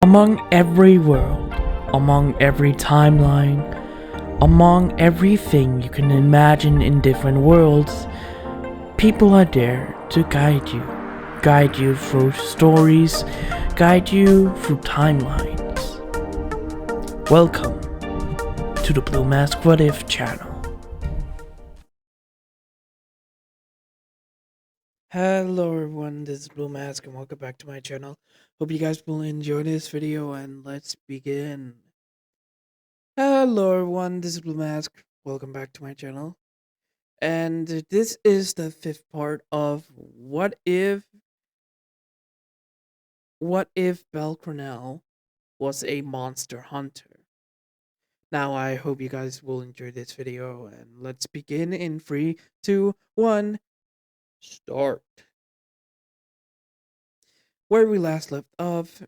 Among every world, among every timeline, among everything you can imagine in different worlds, people are there to guide you through stories, guide you through timelines. Welcome to the Blue Mask What If channel. Hello everyone, this is Blue Mask and welcome back to my channel. Hope you guys will enjoy this video and let's begin. Hello everyone, this is Blue Mask. Welcome back to my channel. And this is the fifth part of what if Belle Cornell was a monster hunter. Now I hope you guys will enjoy this video and let's begin in 3, 2, 1, start. Where we left off,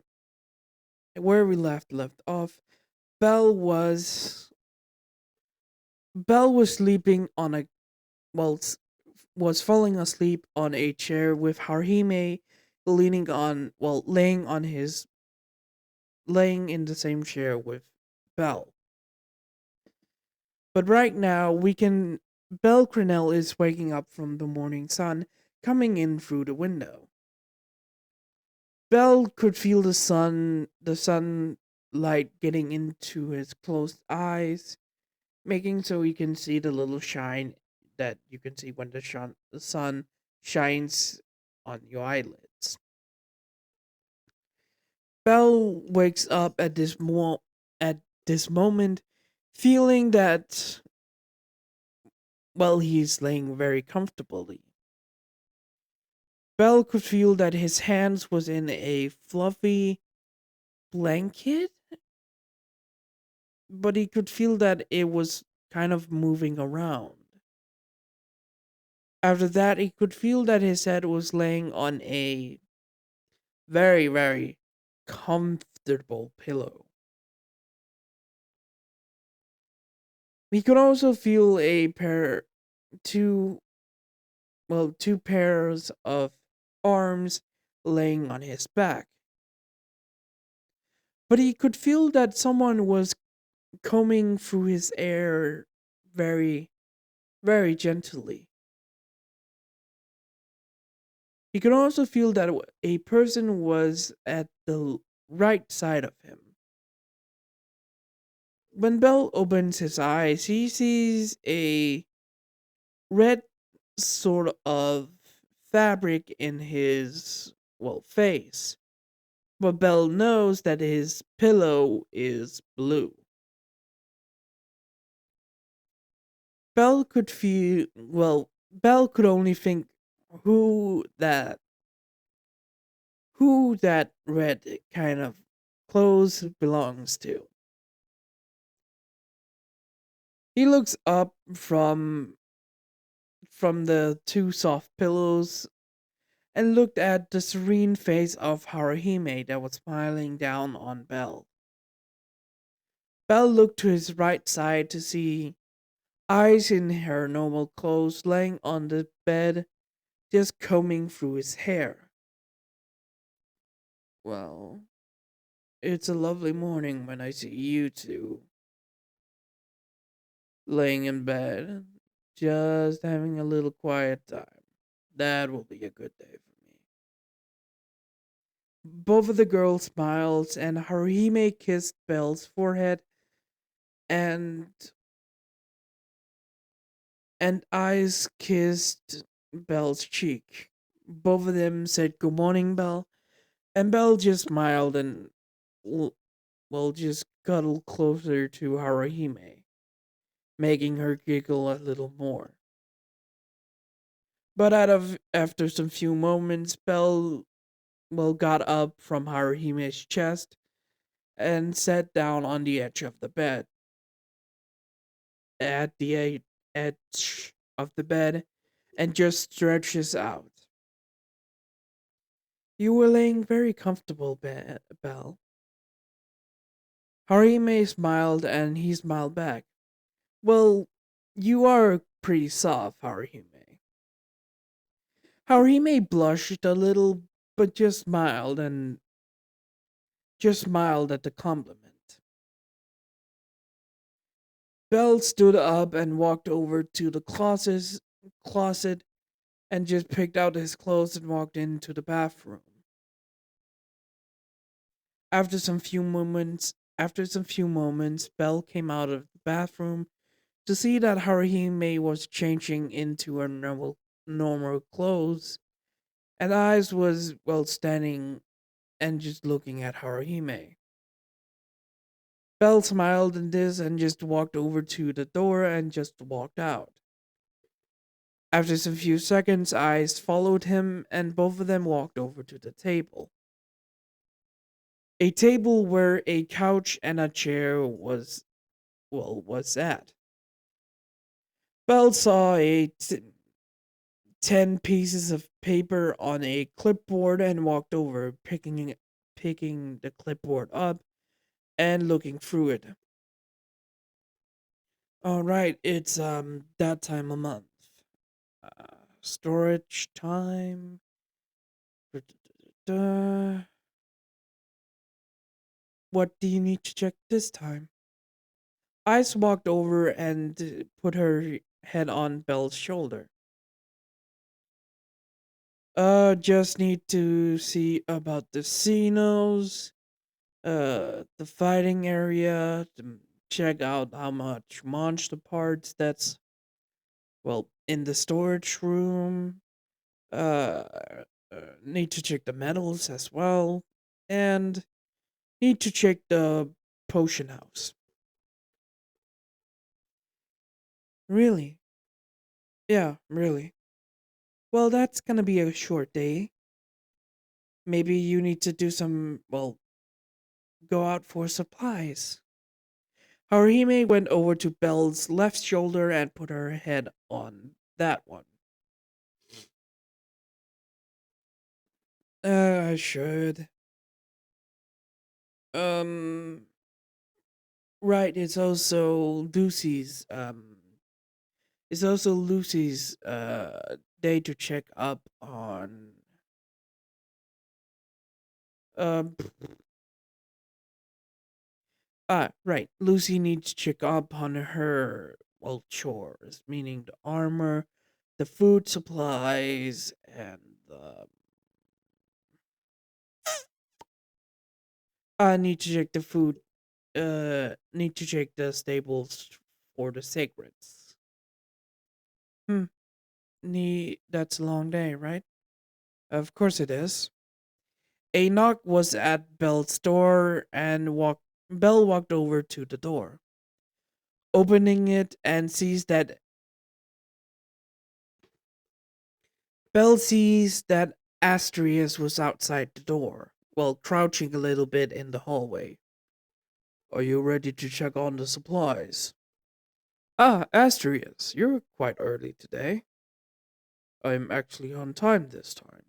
Belle was sleeping on a well s- was falling asleep on a chair with Haruhime laying in the same chair with Belle. But right now Belle Cranel is waking up from the morning sun coming in through the window. Belle could feel the sunlight getting into his closed eyes, making so he can see the little shine that you can see when the sun shines on your eyelids. Belle wakes up at this moment, feeling that he's laying very comfortably. Belle could feel that his hands was in a fluffy blanket, but he could feel that it was kind of moving around. After that, he could feel that his head was laying on a very, very comfortable pillow. He could also feel two, two pairs of arms laying on his back. But he could feel that someone was combing through his hair very, very gently. He could also feel that a person was at the right side of him. When Bell opens his eyes, he sees a red sort of fabric in his, face. But Bell knows that his pillow is blue. Bell could feel, Bell could only think who that red kind of clothes belongs to. He looks up from the two soft pillows and looked at the serene face of Haruhime that was smiling down on Belle. Belle looked to his right side to see eyes in her normal clothes laying on the bed, just combing through his hair. Well, it's a lovely morning when I see you two laying in bed, just having a little quiet time. That will be a good day for me. Both of the girls smiled, and Haruhime kissed Belle's forehead, and Eyes kissed Belle's cheek. Both of them said good morning, Belle, and Belle just smiled and just cuddled closer to Haruhime, making her giggle a little more. But after some few moments, Belle got up from Haruhime's chest and sat down on the edge of the bed. At the edge of the bed and just stretches out. You were laying very comfortable, Belle. Haruhime smiled and he smiled back. Well, you are pretty soft, Haruhime. Haruhime blushed a little, but just smiled and just smiled at the compliment. Bell stood up and walked over to the closet and just picked out his clothes and walked into the bathroom. After some few moments, Belle came out of the bathroom to see that Haruhime was changing into her normal clothes, and Eyes was standing and just looking at Haruhime. Belle smiled at this and just walked over to the door and just walked out. After some few seconds, Eyes followed him, and both of them walked over to the table. A table where a couch and a chair was at. Belle saw 10 pieces of paper on a clipboard and walked over, picking the clipboard up and looking through it. All right, it's that time of month. Storage time. What do you need to check this time? Ice walked over and put her head on Belle's shoulder. Just need to see about the Xenos, the fighting area, to check out how much monster parts that's, in the storage room. Uh, Need to check the metals as well. And need to check the potion house. Really? Yeah, really. Well, that's gonna be a short day. Maybe you need to do go out for supplies. Haruhime went over to Belle's left shoulder and put her head on that one. I should. Um, right, it's also Lucy's day to check up on um right. Lucy needs to check up on her chores, meaning the armor, the food supplies, and the I need to check the food. Need to check the stables for the sacreds. Hmm. That's a long day, right? Of course it is. A knock was at Belle's door, and Belle walked over to the door, opening it, and sees that Belle sees that Astrius was outside the door, crouching a little bit in the hallway. Are you ready to check on the supplies? Ah, Astrius, you're quite early today. I'm actually on time this time.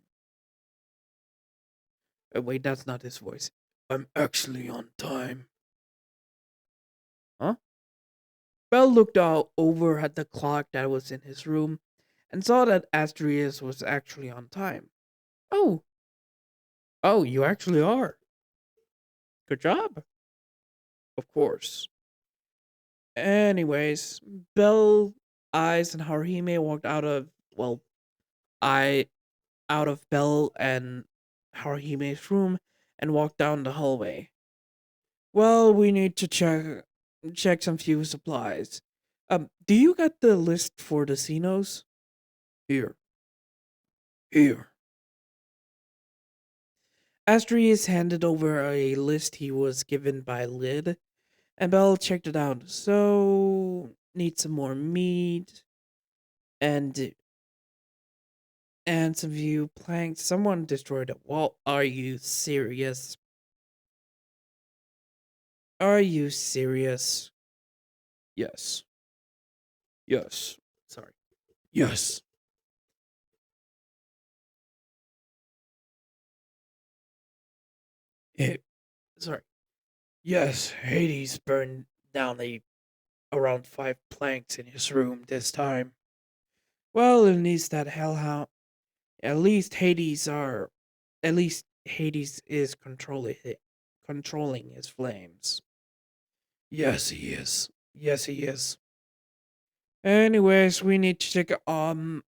Wait, that's not his voice. I'm actually on time. Huh? Bell looked out over at the clock that was in his room and saw that Astrius was actually on time. Oh, oh, you actually are. Good job. Of course. Anyways, Bell, Eyes, and Haruhime walked I out of Bell and Haruhime's room and walked down the hallway. Well, we need to check some few supplies. Do you got the list for the Xenos? Here. Here. Astrius handed over a list he was given by Lid, and Bell checked it out. So, need some more meat and some few planks. Someone destroyed a wall. Are you serious? Are you serious? Yes. Yes. Sorry. Yes. Eh, sorry. Yes, Hades burned down around 5 planks in his room this time. Well, at least that hellhound, at least Hades is controlling it. controlling his flames. Yes, he is. Yes, he is. Anyways, we need to check. Well,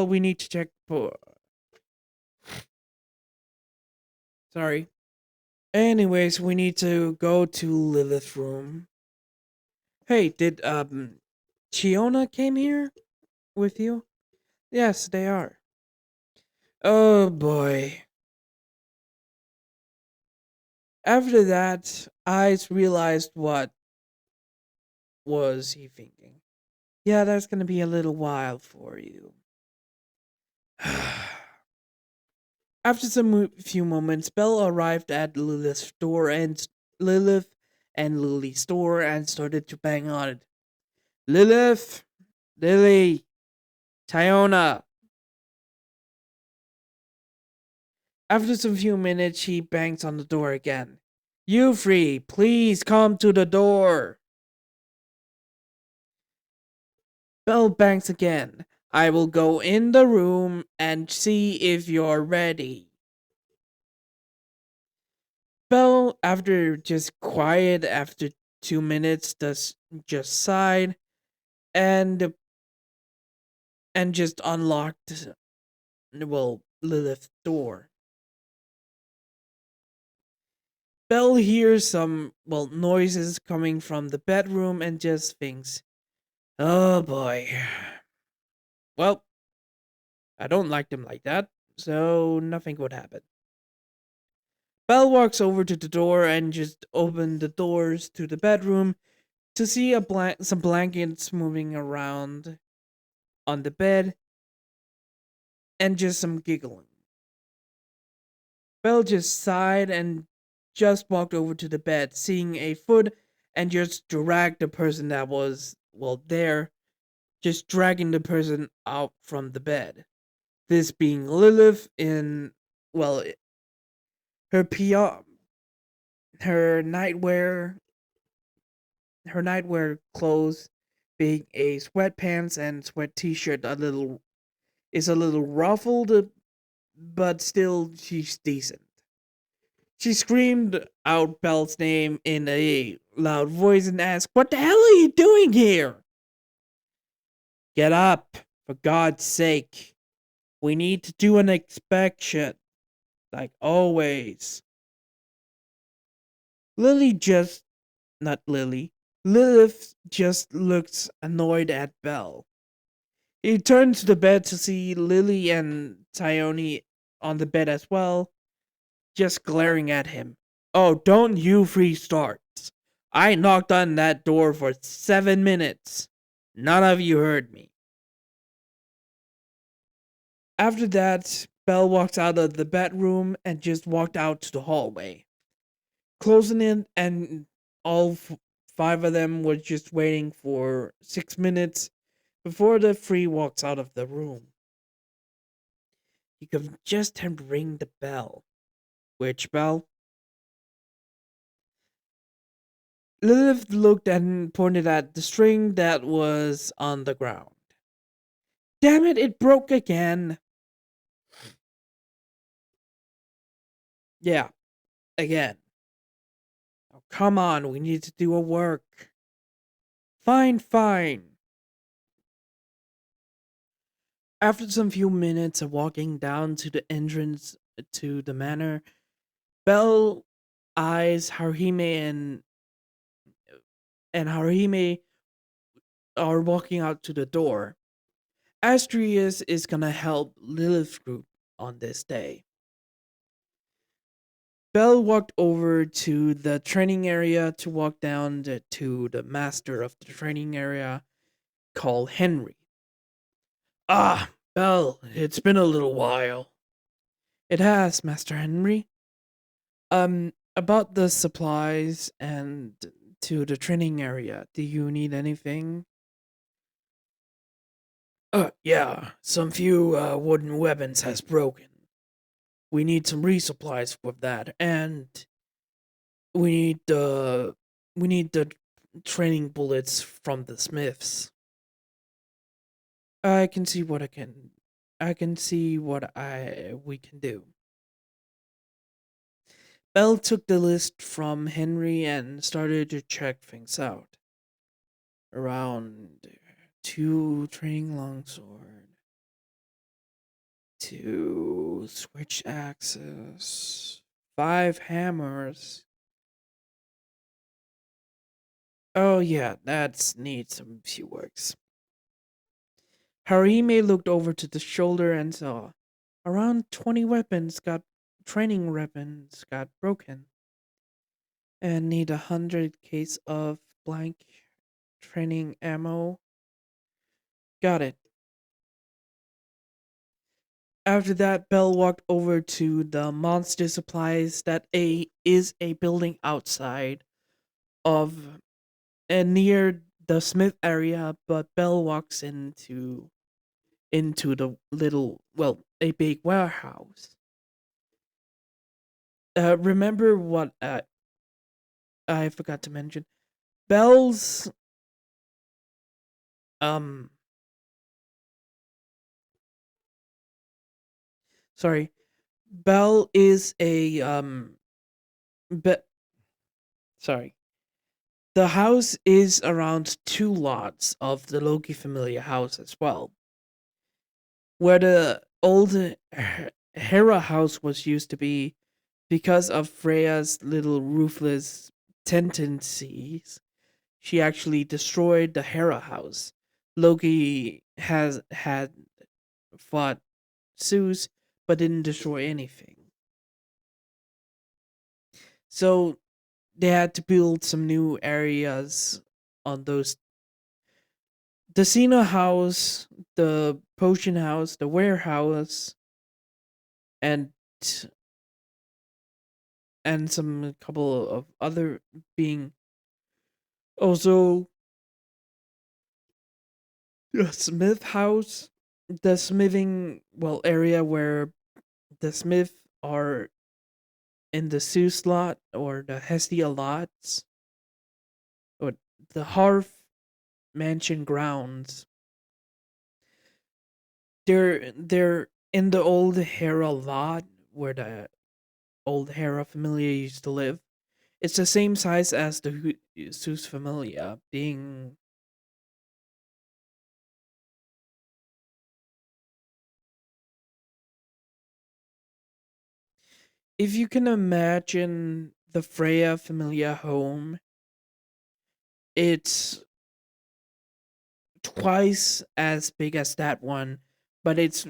we need to check. Sorry. Anyways, we need to go to Lilith's room. Hey, did Chiona came here with you? Yes, they are. Oh boy. After that, I realized what was he thinking. Yeah, that's gonna be a little while for you. After some few moments, Belle arrived at Lilith and Lily's door and started to bang on it. Lilith, Lily, Tyona. After some few minutes, she bangs on the door again. You three, please come to the door. Bell bangs again. I will go in the room and see if you're ready. Bell, after just quiet after 2 minutes, does just sighed and just unlocked Lilith's door. Bell hears some noises coming from the bedroom and just thinks, oh boy. Well, I don't like them like that, so nothing would happen. Belle walks over to the door and just opens the doors to the bedroom to see some blankets moving around on the bed and just some giggling. Belle just sighed and just walked over to the bed, seeing a foot, and just dragged the person that was there, just dragging the person out from the bed. This being Lilith in well her PR, her nightwear clothes being a sweatpants and sweat t-shirt a little ruffled, but still she's decent. She screamed out Belle's name in a loud voice and asked, what the hell are you doing here? Get up, for God's sake. We need to do an inspection, like always. Lily just not Lily. Lilith just looks annoyed at Belle. He turns to the bed to see Lily and Tyone on the bed as well, just glaring at him. Oh, don't you three start. I knocked on that door for 7 minutes. None of you heard me. After that, Belle walks out of the bedroom and just walked out to the hallway, closing it, and all five of them were just waiting for 6 minutes before the three walks out of the room. You can just ring the bell. Which bell? Lilith looked and pointed at the string that was on the ground. Damn it, it broke again. Yeah, again. Oh, come on, we need to do a work. Fine, fine. After some few minutes of walking down to the entrance to the manor, Belle eyes Haruhime and Haruhime are walking out to the door. Astrius is gonna help Lilith's group on this day. Belle walked over to the training area to walk down to the master of the training area called Henry. Ah, Belle, it's been a little while. It has, Master Henry. About the supplies and to the training area, do you need anything? Yeah, some few wooden weapons has broken. We need some resupplies with that, and we need the training bullets from the smiths. I can see what I can see what I we can do. Belle took the list from Henry and started to check things out. Around two training longsword, two switch axes, five hammers. Oh yeah, that's needs some few works. Harime looked over to the shoulder and saw around 20 training weapons got broken and need 100 case of blank training ammo. Got it. After that, Bell walked over to the monster supplies that is a building outside of and near the Smith area, but Bell walks into the little, well, a big warehouse. Remember what I forgot to mention? Bell's um sorry, Bell is a be- sorry. The house is around two lots of the Loki familiar house as well, where the old Hera house was used to be. Because of Freya's little ruthless tendencies, she actually destroyed the Hera house. Loki has had fought Zeus, but didn't destroy anything. So they had to build some new areas on those. The Cena house, the potion house, the warehouse, and some couple of other being also the Smith house, the smithing area where the Smith are in the Zeus lot or the Hestia lots or the Harf mansion grounds. They're in the old Hera lot where the old Hera familia used to live. It's the same size as the Zeus familia, being if you can imagine the Freya familia home, it's twice as big as that one, but it's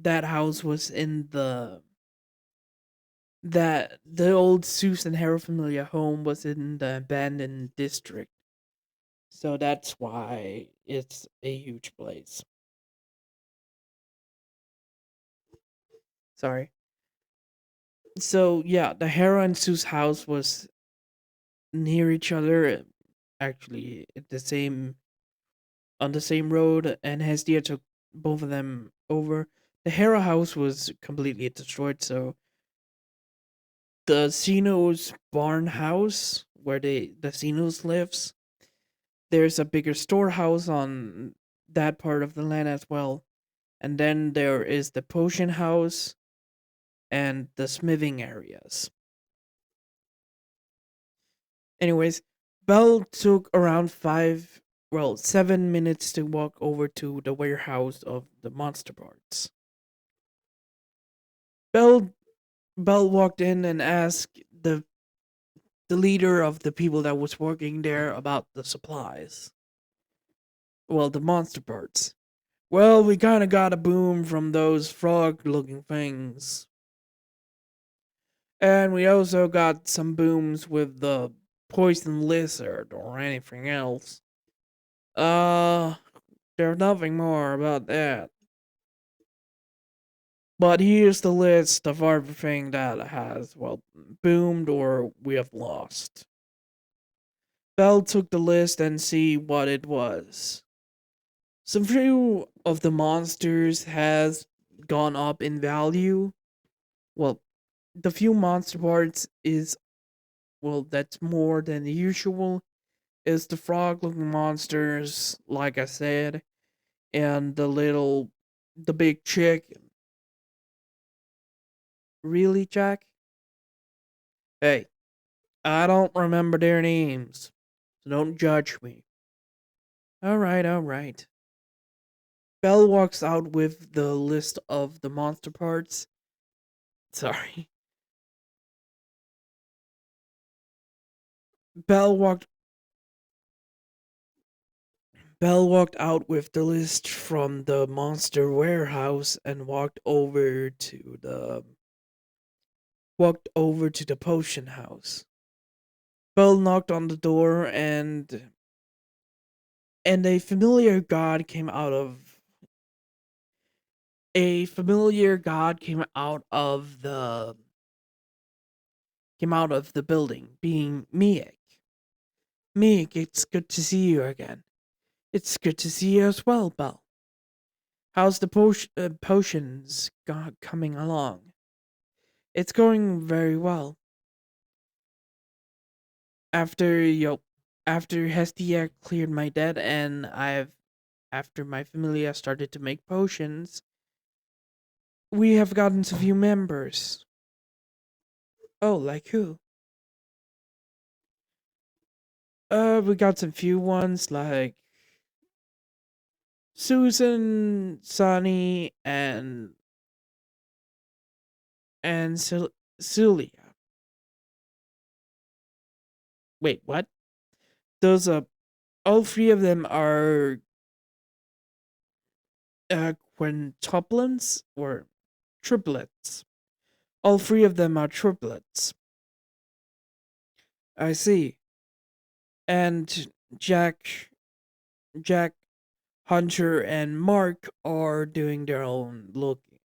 that house was in the old Zeus and Hera familia home was in the abandoned district. So that's why it's a huge place. Sorry. So yeah, the Hera and Zeus house was near each other, actually at the same on the same road, and Hestia took both of them over. The Hera house was completely destroyed, so the Xenos barn house where the Xenos lives, there's a bigger storehouse on that part of the land as well. And then there is the potion house and the smithing areas. Anyways, Bell took around 7 minutes to walk over to the warehouse of the monster parts. Bell Bell walked in and asked the leader of the people that was working there about the supplies. Well, the monster parts. Well, we kind of got a boom from those frog looking things. And we also got some booms with the poison lizard or anything else. Uh, there's nothing more about that. But here's the list of everything that has, boomed or we have lost. Bell took the list and see what it was. Some few of the monsters has gone up in value. Well, the few monster parts is that's more than the usual. Is the frog looking monsters, like I said, and the big chick. Really, Jack? Hey, I don't remember their names, so don't judge me. All right, all right. Belle walks out with the list of the monster parts. Sorry. Belle walked Belle walked out with the list from the monster warehouse and walked over to the potion house. Belle knocked on the door and a familiar god came out of the building, being Miek. Miek, it's good to see you again. It's good to see you as well, Belle. How's the potions coming along? It's going very well. After yo, after Hestia cleared my debt, and after my familia started to make potions, we have gotten a few members. Oh, like who? We got some few ones like Susan, Sonny, and Celia. Wait, what? Those all three of them are quintuplets or triplets. All three of them are triplets. I see. And Jack, Jack, Hunter, and Mark are doing their own looking,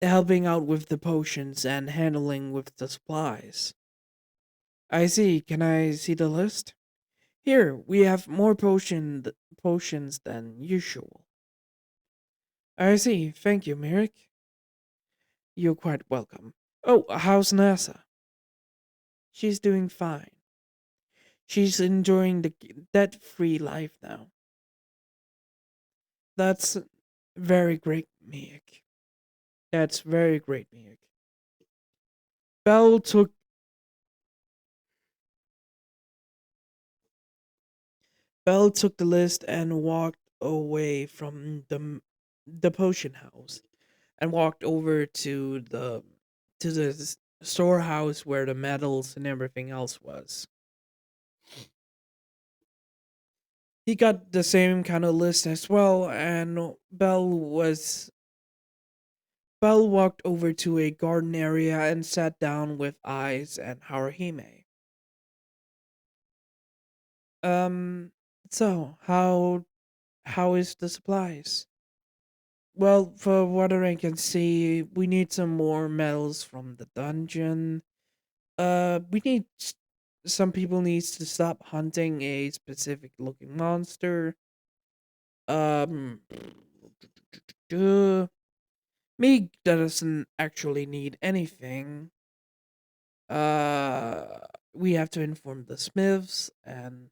helping out with the potions and handling with the supplies. I see. Can I see the list? Here, we have more potions than usual. I see. Thank you, Merrick. You're quite welcome. Oh, how's NASA? She's doing fine. She's enjoying the debt-free life now. That's very great, Miak. That's very great, Miak. Belle took Belle took the list and walked away from the potion house and walked over to the storehouse where the metals and everything else was. He got the same kind of list as well, and Belle walked over to a garden area and sat down with Eyes and Haruhime. Um, so how is the supplies? Well, for what I can see, we need some more metals from the dungeon. We need some people needs to stop hunting a specific looking monster. Um, me doesn't actually need anything. We have to inform the smiths, and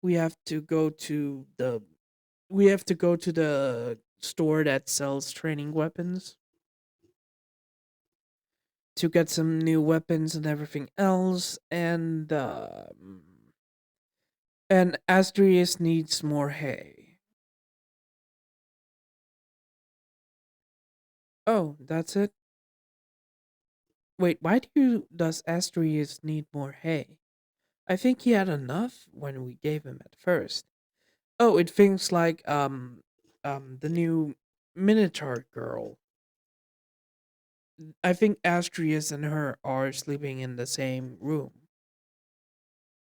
we have to go to the we have to go to the store that sells training weapons to get some new weapons and everything else, and Astrius needs more hay. Oh, that's it. Wait, why does Astrius need more hay? I think he had enough when we gave him at first. Oh, it things like the new Minotaur girl. I think Astrius and her are sleeping in the same room.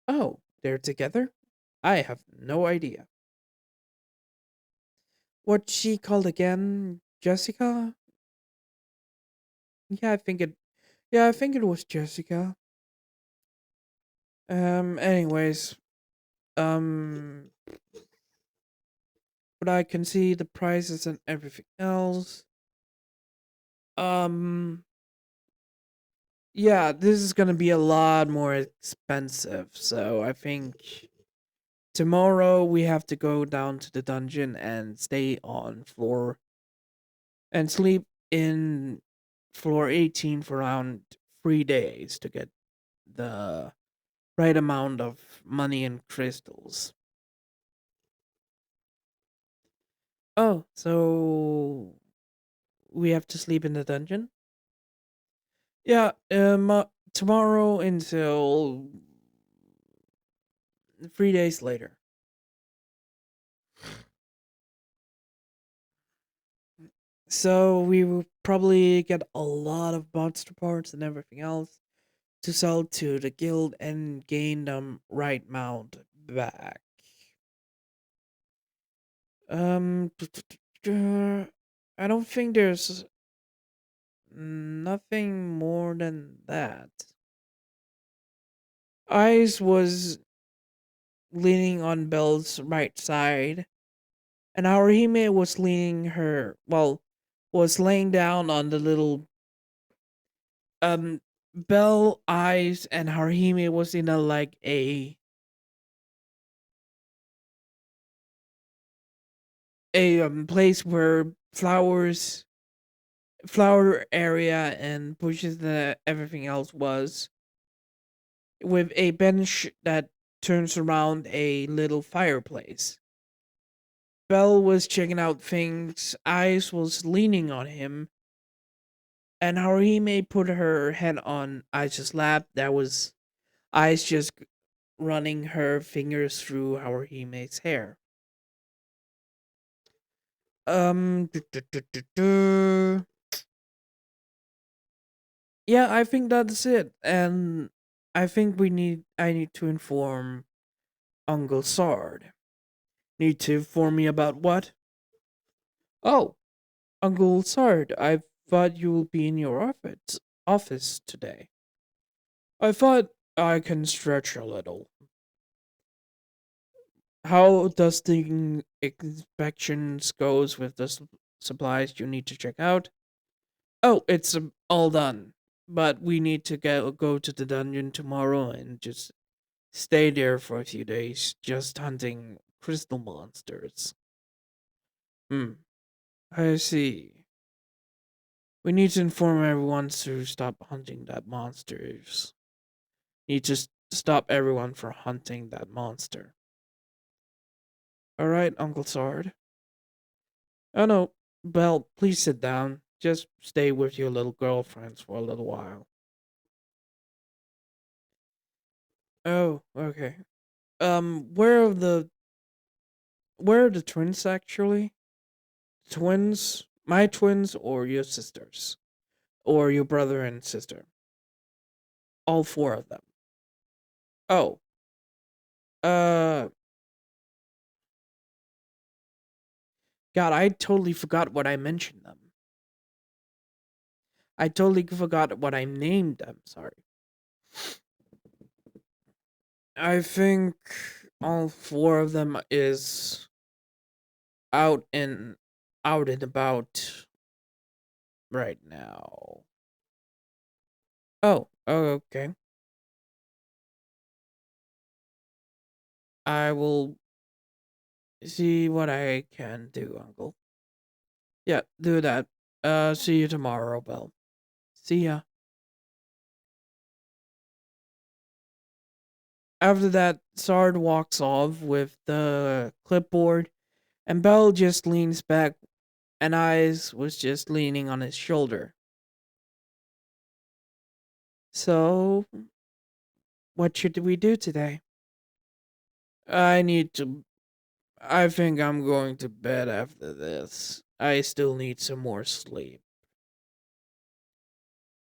Oh, they're together? I have no idea. What she called again? Jessica? Yeah, I think it yeah, I think it was Jessica. Anyways, um but I can see the prices and everything else. Um yeah, this is gonna be a lot more expensive, so I think tomorrow we have to go down to the dungeon and stay on floor and sleep in floor 18 for around 3 days to get the right amount of money and crystals. Oh, so we have to sleep in the dungeon? Yeah, tomorrow until 3 days later. So we will probably get a lot of monster parts and everything else to sell to the guild and gain them right mount back. Um, I don't think there's nothing more than that. Ice was leaning on Belle's right side, and Haruhime was leaning was laying down on the little Belle, Eyes, and Haruhime was in a like a place where flower area and bushes and everything else was, with a bench that turns around a little fireplace. Belle was checking out things, Eyes was leaning on him, and Haruhime put her head on Eyes' lap. That was Eyes just running her fingers through Haruhime's hair. Du- du- du- du- du. Yeah, I think that's it. And I need to inform Uncle Sard. Need to inform me about what? Oh, Uncle Sard, I thought you will be in your office today. I thought I can stretch a little. How does the inspections goes with the supplies you need to check out? Oh, it's all done. But we need to go to the dungeon tomorrow and just stay there for a few days, just hunting crystal monsters. Hmm, I see. We need to inform everyone to stop hunting that monsters. Need to stop everyone from hunting that monster. All right, Uncle Sard. Oh no, Belle, please sit down. Just stay with your little girlfriends for a little while. Oh, okay. Where are the twins actually? Twins? My twins or your sisters? Or your brother and sister? All four of them. Oh, uh, God, I totally forgot what I mentioned them. I totally forgot what I named them. Sorry. I think all four of them is out and out and about right now. Oh, okay. I will see what I can do, Uncle. Yeah, do that. See you tomorrow, Belle. See ya. After that, Sard walks off with the clipboard, and Belle just leans back, and Eyes was just leaning on his shoulder. So, what should we do today? I need to. I think I'm going to bed after this. I still need some more sleep.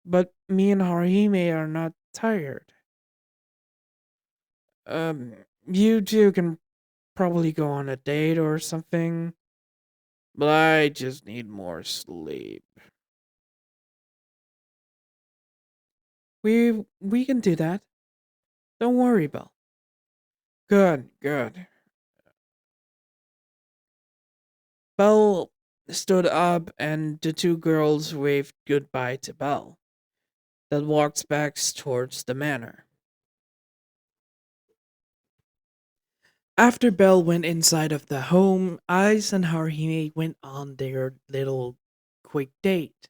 But me and Harime are not tired. Um, you two can probably go on a date or something, but I just need more sleep. We can do that. Don't worry, Belle. Good, good. Belle stood up and the two girls waved goodbye to Belle, that walked back towards the manor. After Belle went inside of the home, Ice and Haruhime went on their little quick date.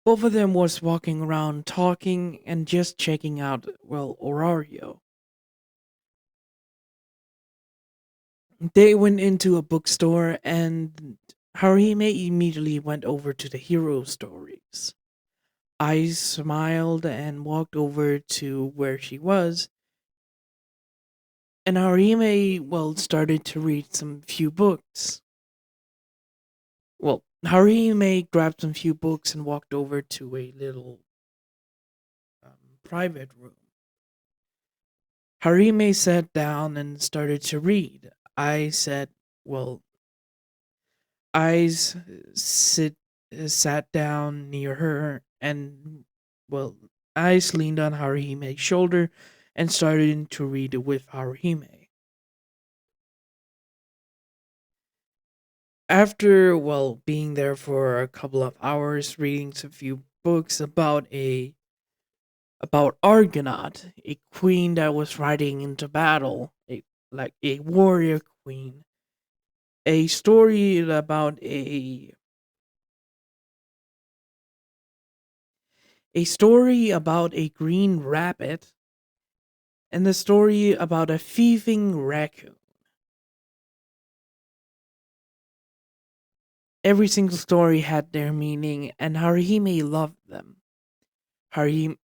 Both of them was walking around talking and just checking out, well, Orario. They went into a bookstore and Harime immediately went over to the hero stories. I smiled and walked over to where she was, and Harime, well, started to read some few books. Well, Harime grabbed some few books and walked over to a little private room. Harime sat down and started to read. I said, well, I s- sit, sat down near her and, well, I leaned on Harime's shoulder and started to read with Harime. After, well, being there for a couple of hours reading some few books about Argonaut, a queen that was riding into battle, like a warrior queen, a story about a story about a green rabbit, and a story about a thieving raccoon. Every single story had their meaning, and Harihime loved them. Harihime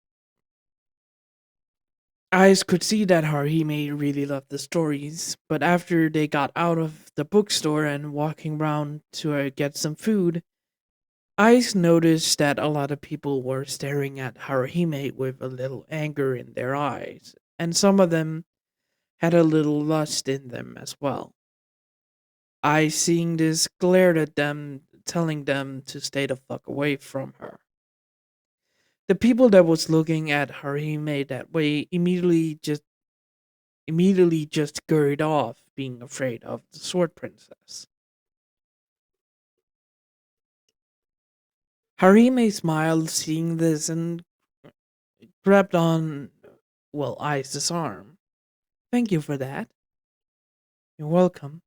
Eyes could see that Harihime really loved the stories, but after they got out of the bookstore and walking around to get some food, Eyes noticed that a lot of people were staring at Harihime with a little anger in their eyes, and some of them had a little lust in them as well. Eyes seeing this glared at them, telling them to stay the fuck away from her. The people that was looking at Harihime that way immediately just scurried off, being afraid of the Sword Princess. Harime smiled seeing this and grabbed on, well, Ice's arm. Thank you for that. You're welcome.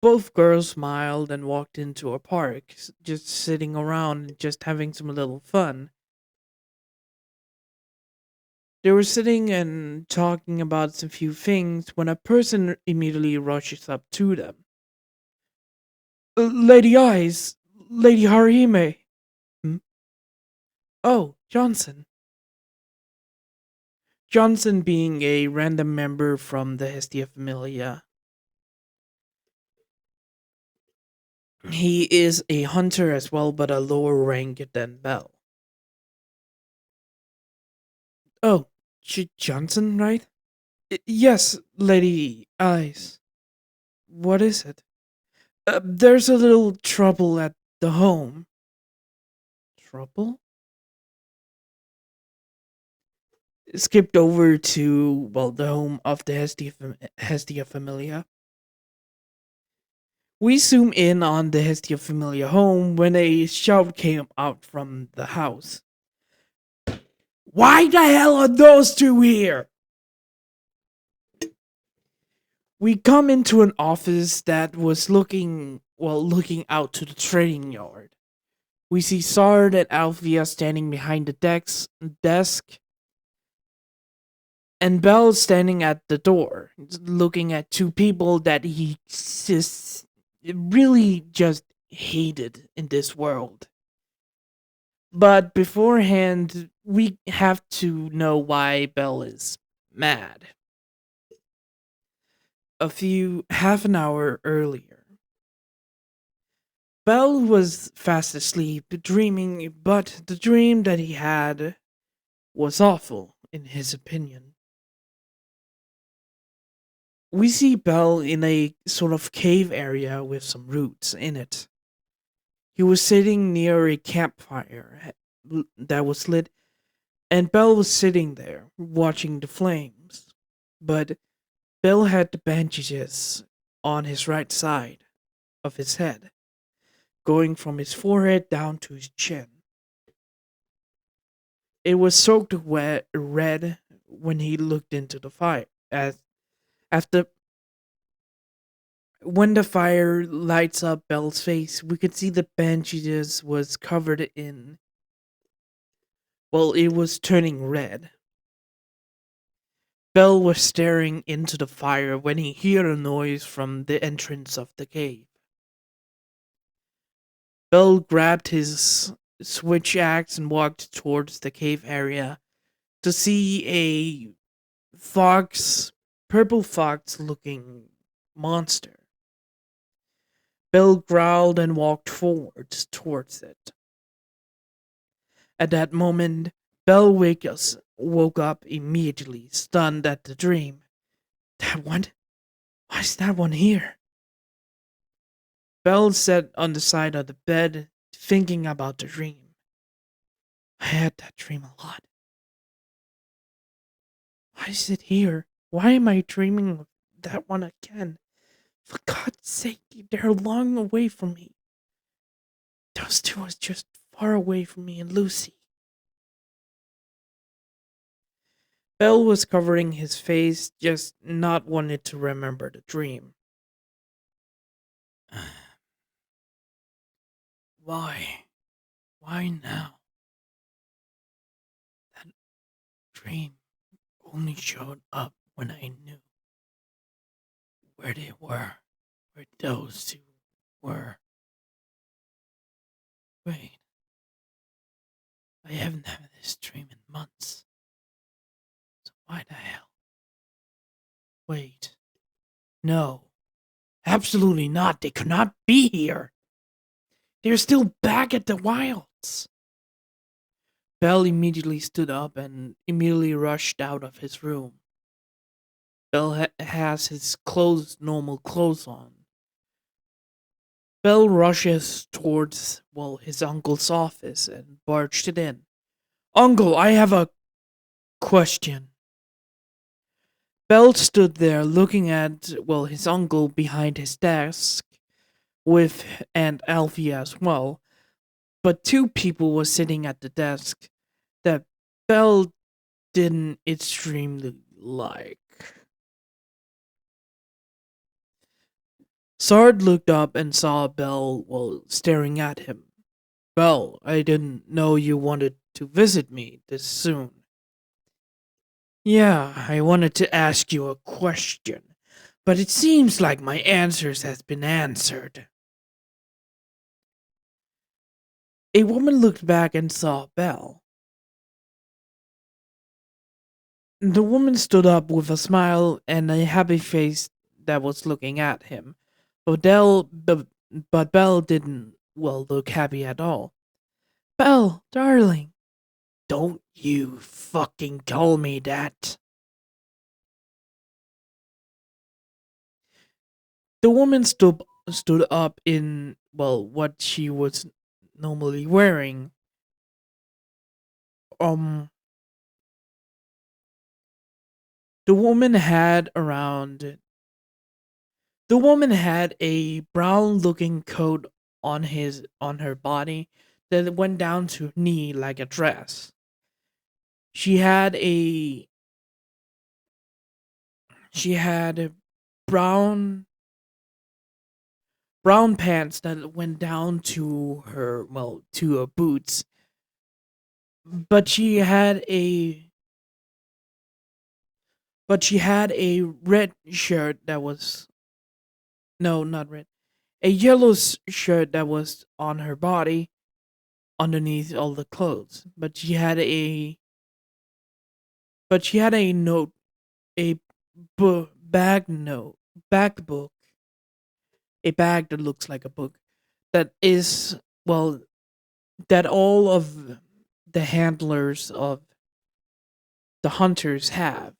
Both girls smiled and walked into a park, just sitting around and just having some little fun. They were sitting and talking about some few things when a person immediately rushes up to them. Lady Eyes, Lady Harime. Hmm? Oh, Johnson. Johnson being a random member from the Hestia Familia. He is a hunter as well, but a lower rank than Bell. Oh, Johnson, right? Yes, Lady Eyes. What is it? There's a little trouble at the home. Trouble? Skipped over to, well, the home of the Hestia Familia. We zoom in on the Hestia Familia home when a shout came out from the house. Why the hell are those two here? We come into an office that was looking out to the trading yard. We see Sard and Althea standing behind the desk, and Bell standing at the door, looking at two people that he just really just hated in this world. But beforehand, we have to know why Bell is mad. Half an hour earlier, Bell was fast asleep, dreaming, but the dream that he had was awful, in his opinion. We see Bell in a sort of cave area with some roots in it. He was sitting near a campfire that was lit, and Bell was sitting there, watching the flames. But Bell had the bandages on his right side of his head, going from his forehead down to his chin. It was soaked wet red when he looked into the fire. As after When the fire lights up Belle's face, we could see the bandages was covered in, well, it was turning red. Belle was staring into the fire when he heard a noise from the entrance of the cave. Belle grabbed his switch axe and walked towards the cave area to see a fox, purple fox looking monster. Belle growled and walked forwards towards it. At that moment, woke up immediately, stunned at the dream. That one? Why is that one here? Belle sat on the side of the bed, thinking about the dream. I had that dream a lot. Why is it here? Why am I dreaming of that one again? For God's sake, they're long away from me. Those two are just far away from me and Lucy. Belle was covering his face, just not wanting to remember the dream. Why? Why now? That dream only showed up when I knew where they were, where those two were. Wait, I haven't had this dream in months. So why the hell? Wait, no, absolutely not. They could not be here. They're still back at the wilds. Bell immediately stood up and immediately rushed out of his room. Bell has his normal clothes on. Bell rushes towards, well, his uncle's office and barged it in. Uncle, I have a question. Bell stood there looking at, well, his uncle behind his desk with Aunt Alfie as well. But two people were sitting at the desk that Bell didn't extremely like. Sard looked up and saw Bell, well, staring at him. Bell, I didn't know you wanted to visit me this soon. Yeah, I wanted to ask you a question, but it seems like my answers has been answered. A woman looked back and saw Belle. The woman stood up with a smile and a happy face that was looking at him. But Belle didn't, well, look happy at all. Belle, darling. Don't you fucking call me that. The woman stood up in, well, what she was normally wearing. Um, the woman had around. The woman had a brown looking coat on her body that went down to her knee like a dress. She had a she had brown brown pants that went down to her, well, to her boots, but she had a red shirt that was, no, not red, a yellow shirt that was on her body underneath all the clothes. But she had a note, a bag book, a bag that looks like a book, that is, well, that all of the handlers of the hunters have.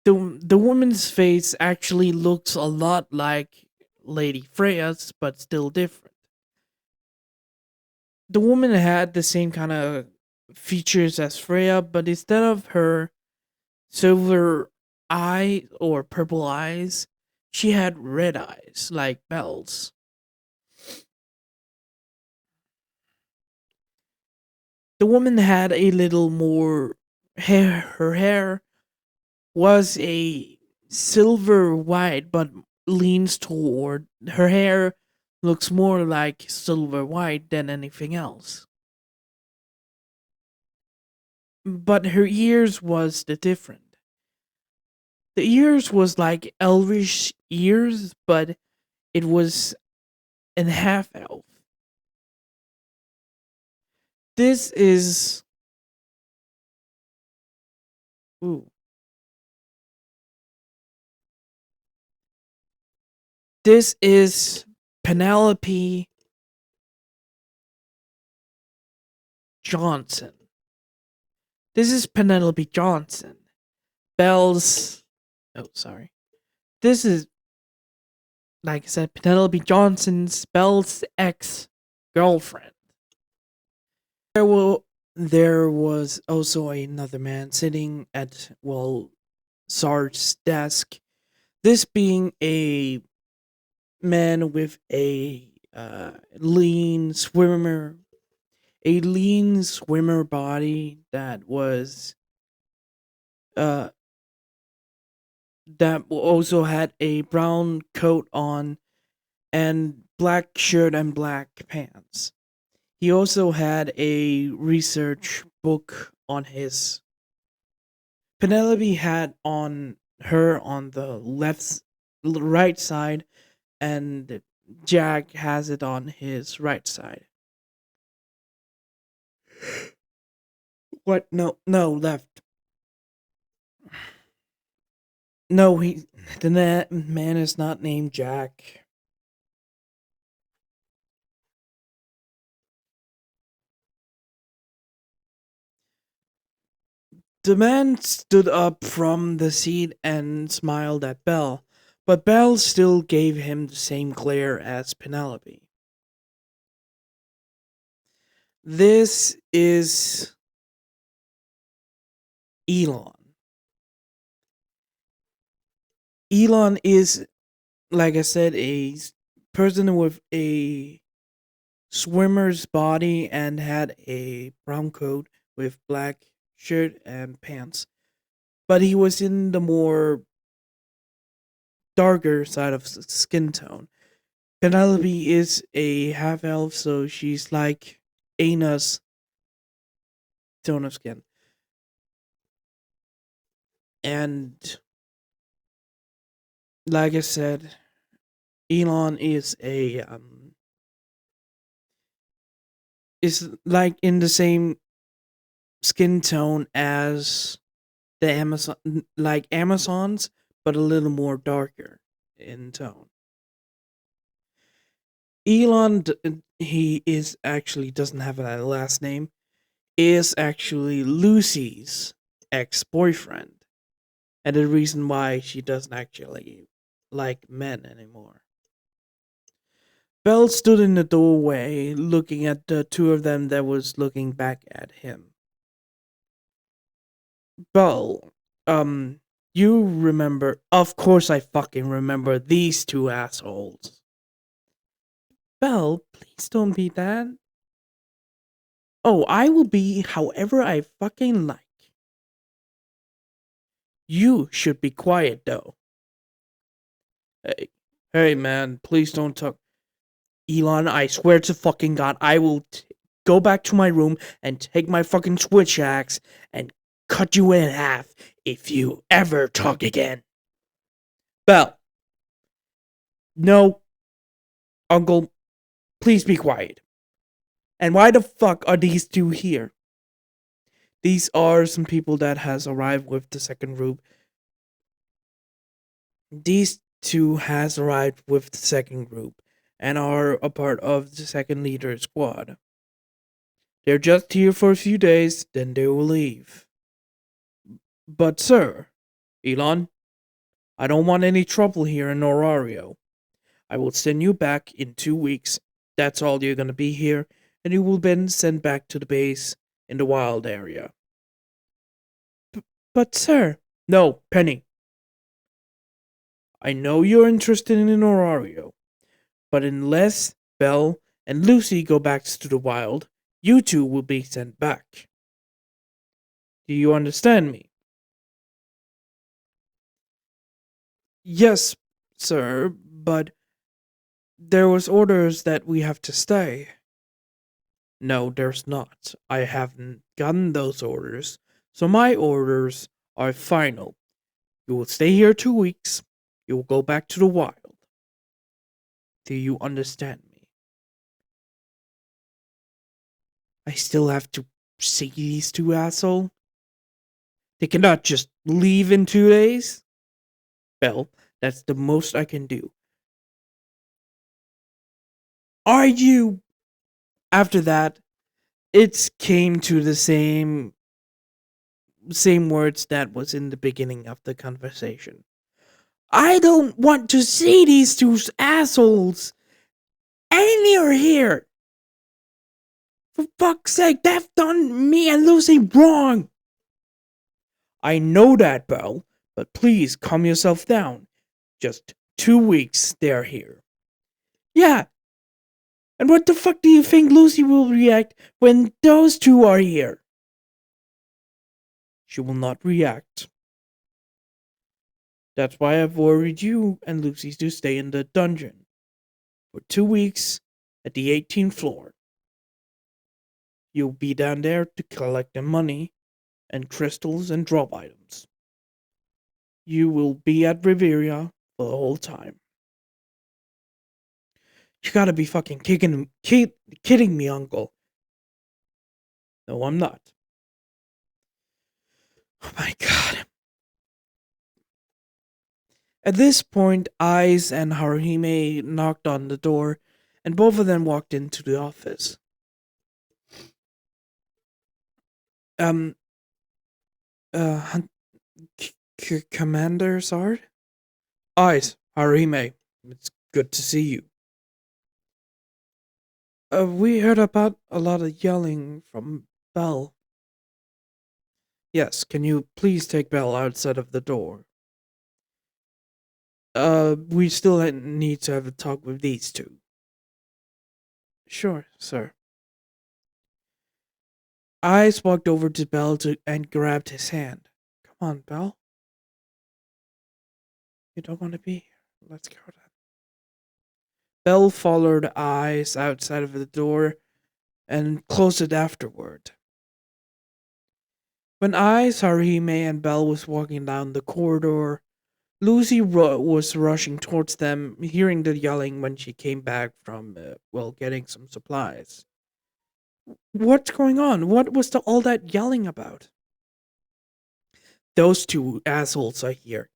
The woman's face actually looks a lot like Lady Freya's, but still different. The woman had the same kind of features as Freya, but instead of her silver eye or purple eyes, she had red eyes like Belle's. The woman had a little more hair. Her hair was a silver white, but leans toward her hair looks more like silver white than anything else. But her ears was the different. The ears was like elvish ears, but it was an half elf. This is ooh, this is Penelope Johnson. This is Penelope Johnson. Belle's oh sorry. This is like I said, Penelope Johnson's Belle's ex girlfriend. There was also another man sitting at Sarge's desk. This being a man with a lean swimmer body uh that also had a brown coat on and black shirt and black pants. He also had a research book on his. Penelope had on her on the right side, and Jack has it on his right side. What? No, no, left. No, the man is not named Jack. The man stood up from the seat and smiled at Belle, but Belle still gave him the same glare as Penelope. This is Elon. Elon is, like I said, person with a swimmer's body and had a brown coat with black shirt and pants. But he was in the more darker side of skin tone. Penelope is a half elf, so she's like Anna's tone of skin. And like I said, Elon is like in the same skin tone as the Amazons, but a little more darker in tone. Elon, he is actually doesn't have a last name, is actually Lucy's ex boyfriend, and the reason why she doesn't actually like men anymore. Belle stood in the doorway looking at the two of them that was looking back at him. Belle, you remember? Of course I fucking remember these two assholes. Belle, please don't be that. Oh, I will be however I fucking like. You should be quiet though. Hey man, please don't talk. Elon, I swear to fucking God, I will go back to my room and take my fucking switch axe and cut you in half if you ever talk again. Belle. No. Uncle, please be quiet. And why the fuck are these two here? These are some people that has arrived with the second group. These two has arrived with the second group and are a part of the second leader squad. They're just here for a few days, then they will leave. But sir, Elon, I don't want any trouble here in Orario. I will send you back in 2 weeks. That's all you're gonna be here, and you will then send back to the base in the wild area. But sir... No, Penny. I know you're interested in Orario, but unless Belle and Lucy go back to the wild, you two will be sent back. Do you understand me? Yes, sir, but there was orders that we have to stay. No, there's not. I haven't gotten those orders. So my orders are final. You will stay here 2 weeks. You will go back to the wild. Do you understand me? I still have to see these two assholes. They cannot just leave in 2 days. Well, that's the most I can do. Are you? After that, it came to the same words that was in the beginning of the conversation. I don't want to see these two assholes anywhere here. For fuck's sake, they've done me and Lucy wrong. I know that, Belle, but please calm yourself down. Just 2 weeks they're here. Yeah, and what the fuck do you think Lucy will react when those two are here? She will not react. That's why I've worried you and Lucy to stay in the dungeon for 2 weeks at the 18th floor. You'll be down there to collect the money and crystals and drop items. You will be at Riveria for the whole time. You gotta be fucking kidding me, Uncle. No, I'm not. Oh my god. At this point, Eyes and Haruhime knocked on the door, and both of them walked into the office. Um, Commander Sard? Eyes, Haruhime. It's good to see you. We heard about a lot of yelling from Belle. Yes, can you please take Belle outside of the door? We still need to have a talk with these two. Sure, sir. Eyes walked over to Belle and grabbed his hand. Come on, Belle. You don't want to be here. Let's go then. Belle followed Eyes outside of the door and closed it afterward. When Eyes, Haruhime, and Belle was walking down the corridor, Lucy was rushing towards them, hearing the yelling when she came back from, getting some supplies. What's going on? What was all that yelling about? Those two assholes are here.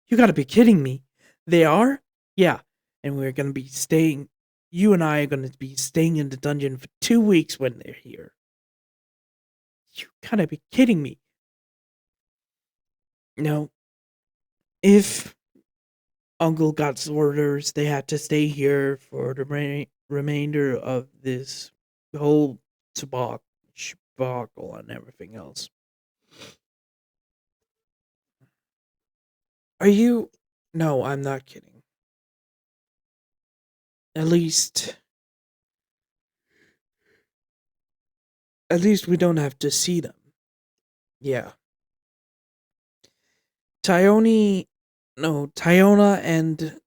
You gotta be kidding me. They are? Yeah, and we're gonna be staying. You and I are gonna be staying in the dungeon for 2 weeks when they're here. You gotta be kidding me. No. If Uncle got orders, they had to stay here for the remainder of this whole debacle and everything else. Are you? No, I'm not kidding. At least, at least we don't have to see them. Yeah. Tyona and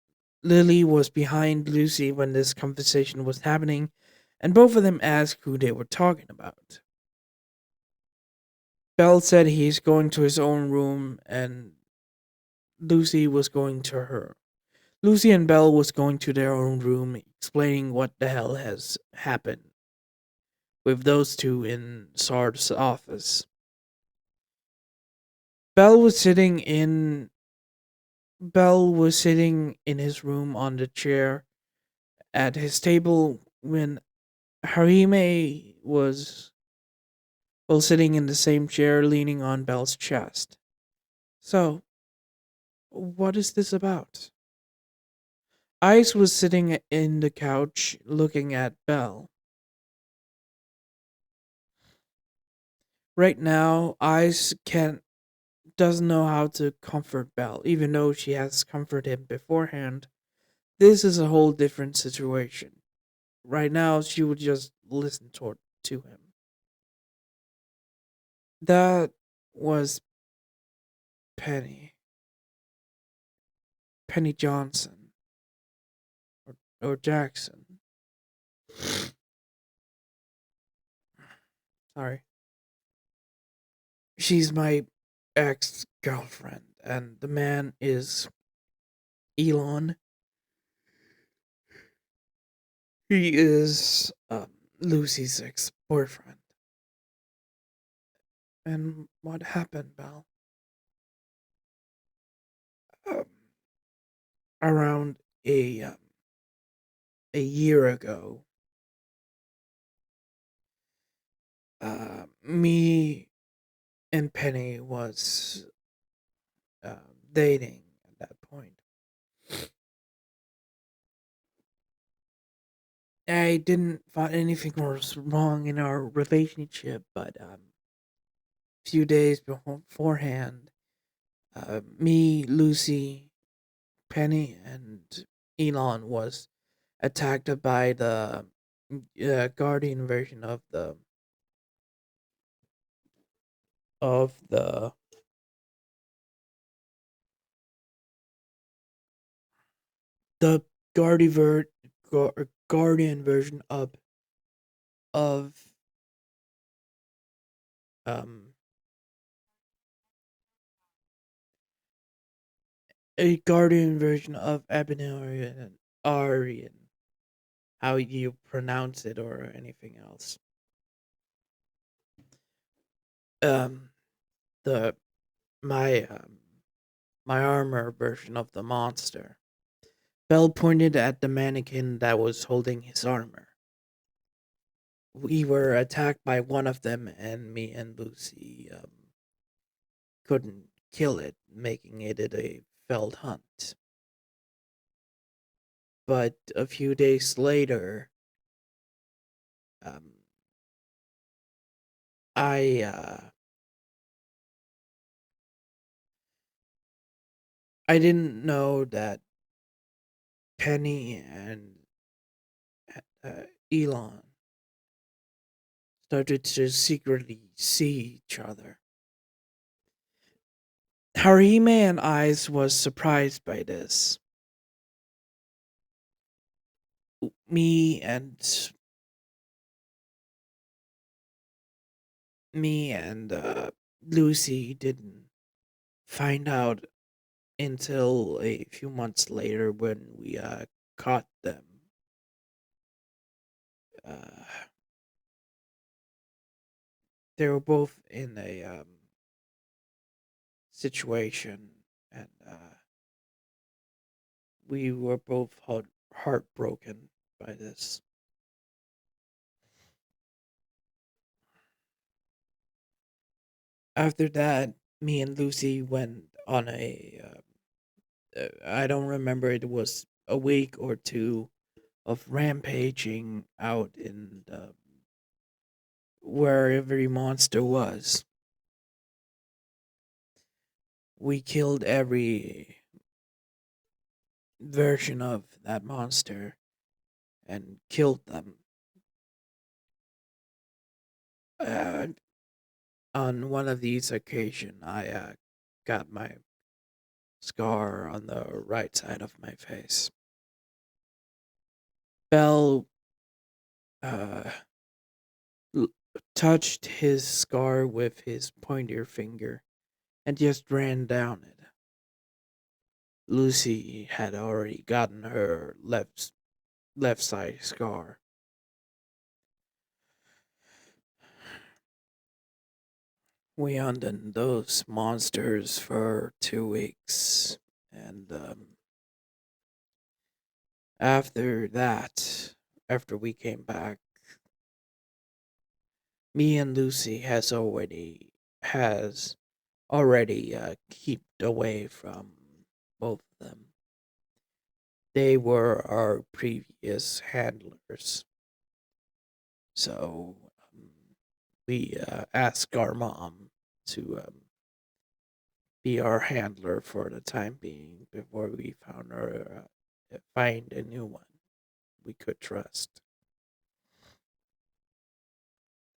Lily was behind Lucy when this conversation was happening, and both of them asked who they were talking about. Belle said he's going to his own room, and Lucy was going to her. Lucy and Belle was going to their own room, explaining what the hell has happened with those two in Sard's office. Belle was sitting in his room on the chair at his table when Harime was sitting in the same chair leaning on Belle's chest. So, what is this about? Ice was sitting in the couch looking at Belle. Right now, Ice doesn't know how to comfort Belle, even though she has comforted him beforehand. This is a whole different situation. Right now, she would just listen to him. That was Penny. Penny Johnson or Jackson. Sorry. She's my ex girlfriend, and the man is Elon. He is Lucy's ex boyfriend. And what happened, Belle? Um, around a year ago, me and Penny was dating at that point. I didn't find anything was wrong in our relationship, but few days beforehand, me, Lucy, Penny, and Elon was attacked by the guardian version of the guardian version of um a guardian version of Ebonorian Aryan, how you pronounce it or anything else. Um, the my my armor version of the monster. Bell pointed at the mannequin that was holding his armor. We were attacked by one of them, and me and Lucy couldn't kill it, making it a failed hunt. But a few days later, um, I I didn't know that Penny and Elon started to secretly see each other. Harime and Eyes was surprised by this. Me and me and Lucy didn't find out until a few months later when we caught them. Uh, they were both in a situation, and we were both heartbroken by this. After that, me and Lucy went on I don't remember, it was a week or two of rampaging out in where every monster was. We killed every version of that monster and killed them. Uh, on one of these occasions, I got my scar on the right side of my face. Bell uh, l- touched his scar with his pointer finger and just ran down it. Lucy had already gotten her left side scar. We hunted those monsters for 2 weeks, and after that, after we came back, me and Lucy has already kept away from both of them. They were our previous handlers, so we asked our mom to be our handler for the time being before we find a new one we could trust.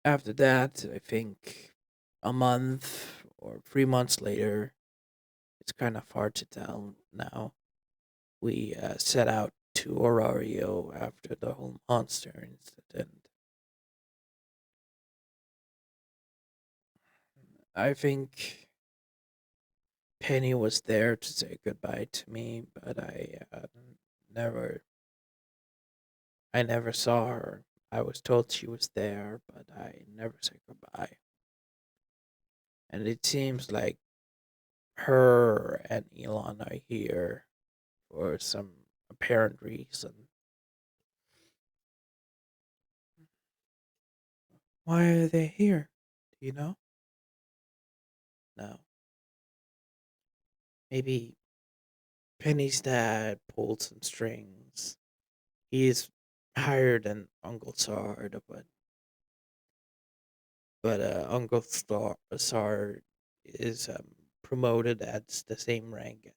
After that, I think a month or 3 months later, it's kind of hard to tell now. we set out to Orario after the whole monster incident. I think Penny was there to say goodbye to me, but never, I never saw her. I was told she was there, but I never said goodbye. And it seems like her and Elon are here for some apparent reason. Why are they here? Do you know? No. Maybe Penny's dad pulled some strings. He's higher than Uncle Sard, but Uncle Sard is promoted at the same rank.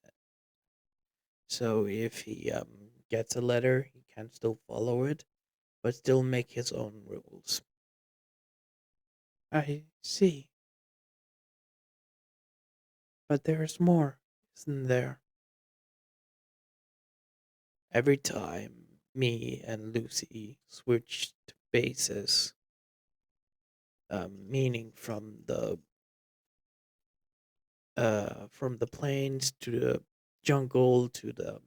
So if he gets a letter, he can still follow it, but still make his own rules. I see. But there's more, isn't there? Every time me and Lucy switched bases, meaning from the plains to the jungle to the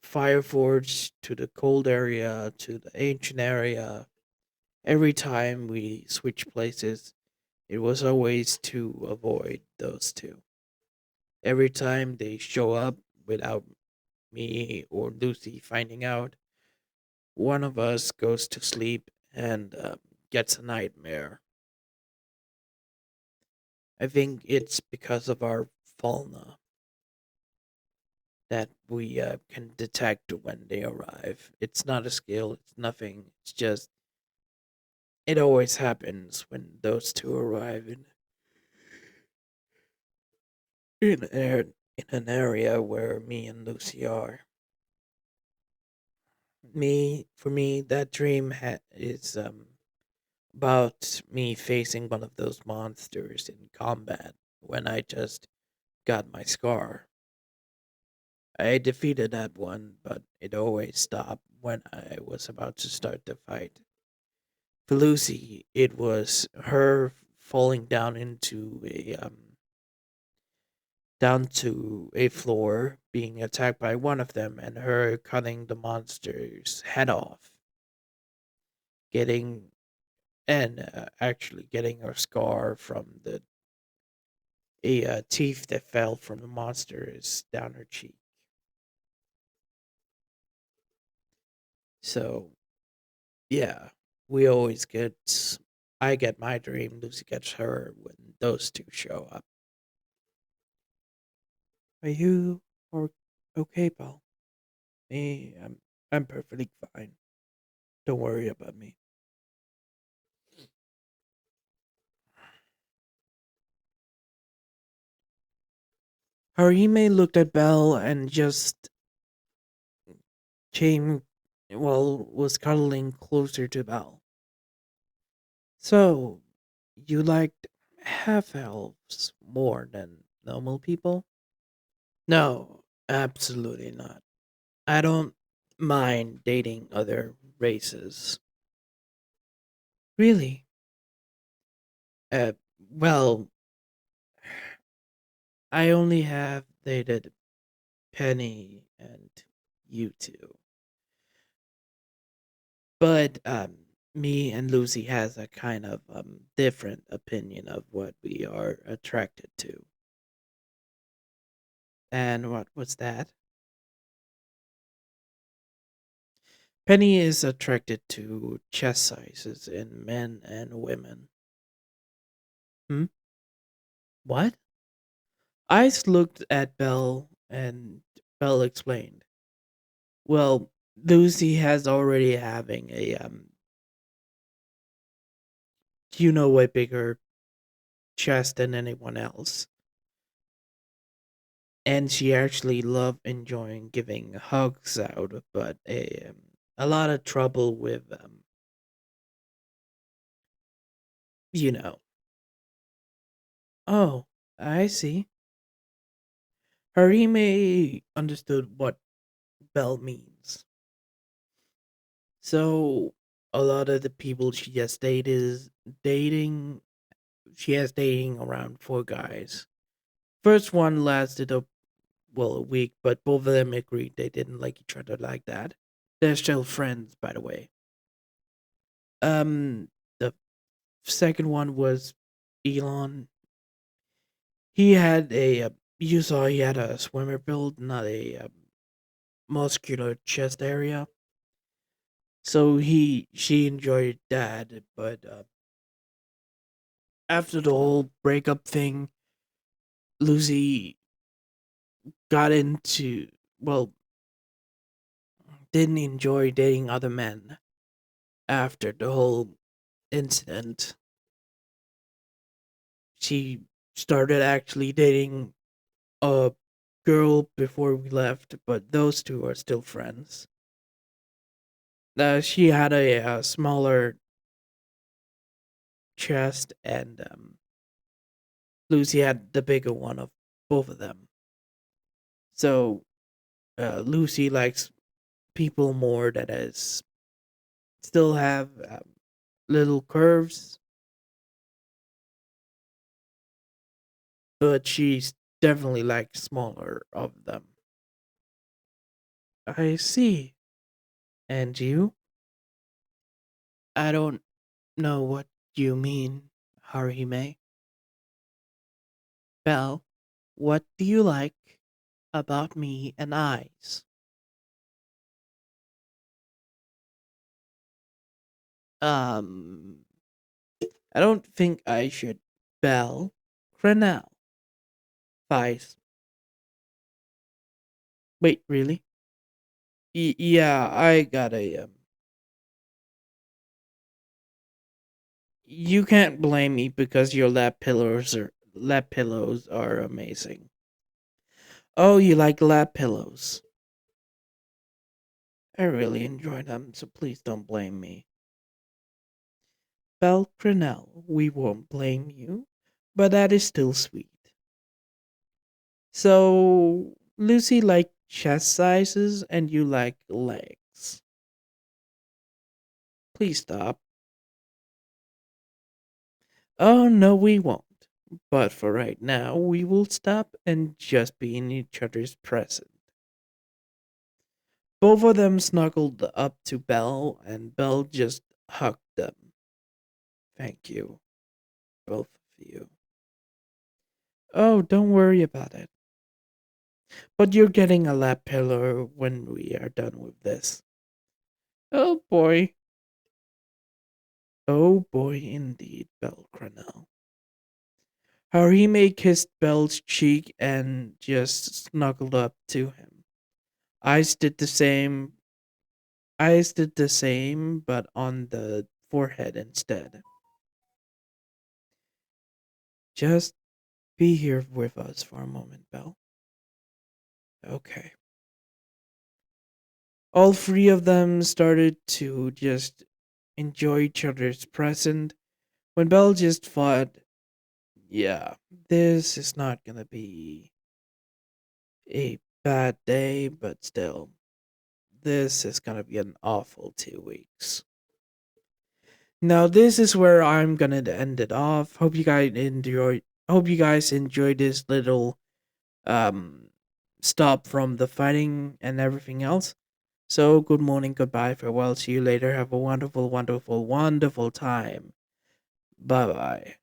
Fireforge to the cold area to the ancient area. Every time we switch places, it was always to avoid those two. Every time they show up without me or Lucy finding out, one of us goes to sleep and gets a nightmare. I think it's because of our fauna that we can detect when they arrive. It's not a skill, it's nothing. It's just, it always happens when those two arrive in an area where me and Lucy are. For me, that dream is about me facing one of those monsters in combat when I just got my scar. I defeated that one, but it always stopped when I was about to start the fight. For Lucy, it was her falling down to a floor, being attacked by one of them, and her cutting the monster's head off, getting actually getting her scar from the teeth that fell from the monster is down her cheek. So yeah, we always get. I get my dream. Lucy gets her when those two show up. Are you or okay, pal? Me, I'm perfectly fine. Don't worry about me. Harime looked at Belle and just came, well, was cuddling closer to Belle. So, you liked half elves more than normal people? No, absolutely not. I don't mind dating other races. Really? Uh, well, I only have dated Penny and you two. But me and Lucy has a kind of different opinion of what we are attracted to. And what was that? Penny is attracted to chest sizes in men and women. Hmm? What? Ice looked at Belle and Belle explained. Well, Lucy has already having a a bigger chest than anyone else. And she actually loved enjoying giving hugs out, but a lot of trouble with you know. Oh, I see. Harime understood what Belle means. So a lot of the people she has dated is dating. She has dating around four guys. First one lasted a week, but both of them agreed they didn't like each other like that. They're still friends, by the way. The second one was Elon. He had you saw he had a swimmer build, not a muscular chest area. So she enjoyed that, but after the whole breakup thing, Lucy got into well, didn't enjoy dating other men after the whole incident. She started actually dating a girl before we left, but those two are still friends. She had a smaller chest, and Lucy had the bigger one of both of them. So Lucy likes people more that is still have little curves, but she's definitely like smaller of them. I see. And you? I don't know what you mean, Harime. Belle, what do you like about me and eyes? Um, I don't think I should. Belle, cranel, Vice. Wait, really? Yeah, I got a. You can't blame me because your lap pillows are amazing. Oh, you like lap pillows? I really enjoy them, so please don't blame me. Belle Crenell, we won't blame you, but that is still sweet. So, Lucy like chest sizes and you like legs. Please stop. Oh, no, we won't. But for right now, we will stop and just be in each other's presence. Both of them snuggled up to Belle, and Belle just hugged them. Thank you, both of you. Oh, don't worry about it. But you're getting a lap pillow when we are done with this. Oh boy. Oh boy, indeed, Belle Cranell. Harime kissed Belle's cheek and just snuggled up to him. Eyes did the same. Eyes did the same, but on the forehead instead. Just be here with us for a moment, Belle. Okay. All three of them started to just enjoy each other's present when Belle just thought, yeah, this is not gonna be a bad day, but still, this is gonna be an awful 2 weeks. Now, this is where I'm gonna end it off. Hope you guys enjoyed this little um stop from the fighting and everything else. So, good morning, goodbye, farewell, see you later. Have a wonderful, wonderful, wonderful time. Bye bye.